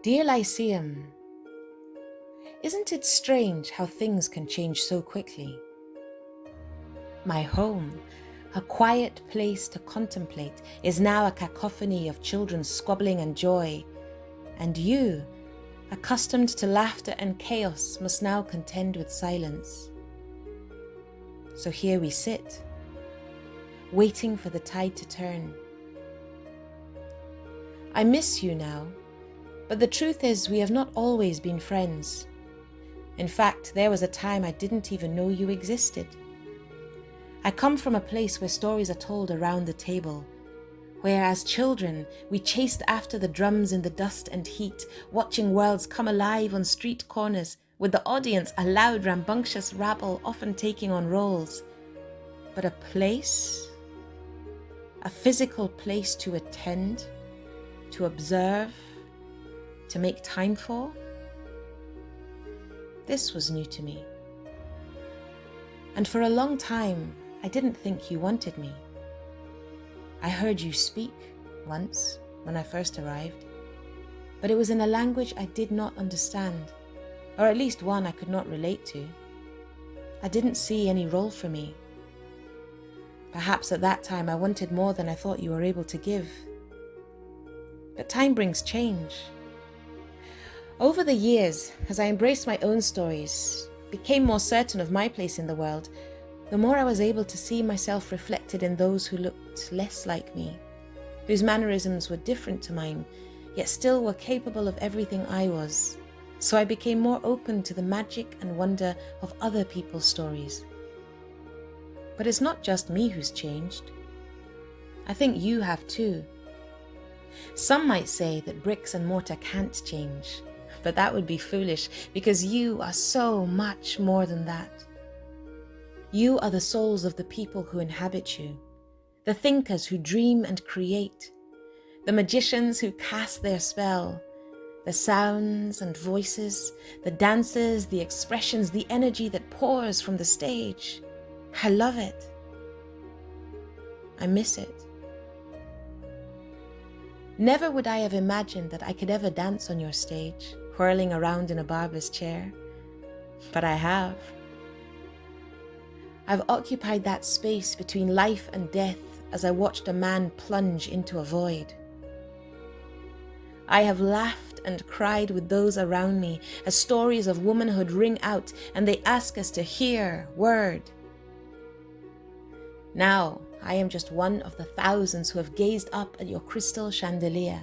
Dear Lyceum, isn't it strange how things can change so quickly? My home, a quiet place to contemplate, is now a cacophony of children squabbling and joy, and you, accustomed to laughter and chaos, must now contend with silence. So here we sit, waiting for the tide to turn. I miss you now, but the truth is we have not always been friends. In fact, there was a time I didn't even know you existed. I come from a place where stories are told around the table, where as children we chased after the drums in the dust and heat, watching worlds come alive on street corners, with the audience a loud, rambunctious rabble often taking on roles. But a place, a physical place to attend, to observe, to make time for, this was new to me. And for a long time, I didn't think you wanted me. I heard you speak once when I first arrived, but it was in a language I did not understand, or at least one I could not relate to. I didn't see any role for me. Perhaps at that time I wanted more than I thought you were able to give. But time brings change. Over the years, as I embraced my own stories, became more certain of my place in the world, the more I was able to see myself reflected in those who looked less like me, whose mannerisms were different to mine, yet still were capable of everything I was. So I became more open to the magic and wonder of other people's stories. But it's not just me who's changed. I think you have too. Some might say that bricks and mortar can't change, but that would be foolish because you are so much more than that. You are the souls of the people who inhabit you, the thinkers who dream and create, the magicians who cast their spell, the sounds and voices, the dances, the expressions, the energy that pours from the stage. I love it. I miss it. Never would I have imagined that I could ever dance on your stage, whirling around in a barber's chair, but I have. I've occupied that space between life and death as I watched a man plunge into a void. I have laughed and cried with those around me as stories of womanhood ring out and they ask us to hear word. Now, I am just one of the thousands who have gazed up at your crystal chandelier,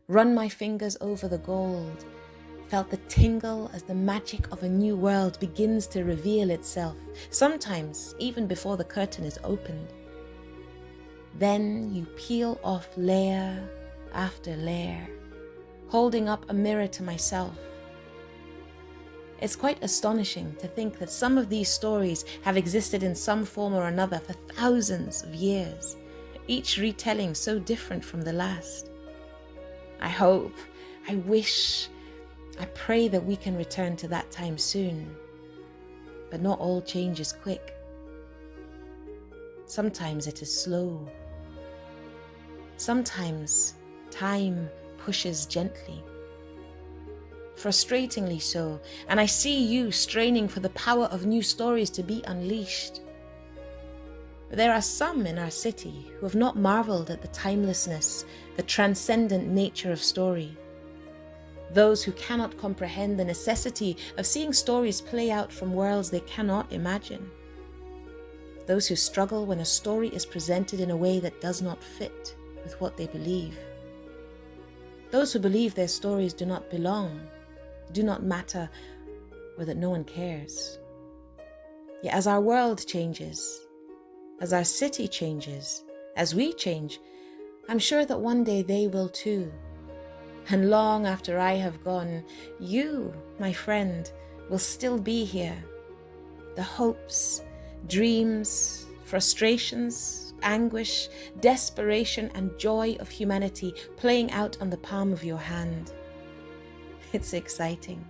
run my fingers over the gold, felt the tingle as the magic of a new world begins to reveal itself, sometimes even before the curtain is opened. Then you peel off layer after layer, holding up a mirror to myself. It's quite astonishing to think that some of these stories have existed in some form or another for thousands of years, each retelling so different from the last. I hope, I wish, I pray that we can return to that time soon. But not all change is quick. Sometimes it is slow. Sometimes time pushes gently, frustratingly so, and I see you straining for the power of new stories to be unleashed. But there are some in our city who have not marveled at the timelessness, the transcendent nature of story. Those who cannot comprehend the necessity of seeing stories play out from worlds they cannot imagine. Those who struggle when a story is presented in a way that does not fit with what they believe. Those who believe their stories do not belong, do not matter, or that no one cares. Yet as our world changes, as our city changes, as we change, I'm sure that one day they will too. And long after I have gone, you, my friend, will still be here. The hopes, dreams, frustrations, anguish, desperation, and joy of humanity playing out on the palm of your hand. It's exciting.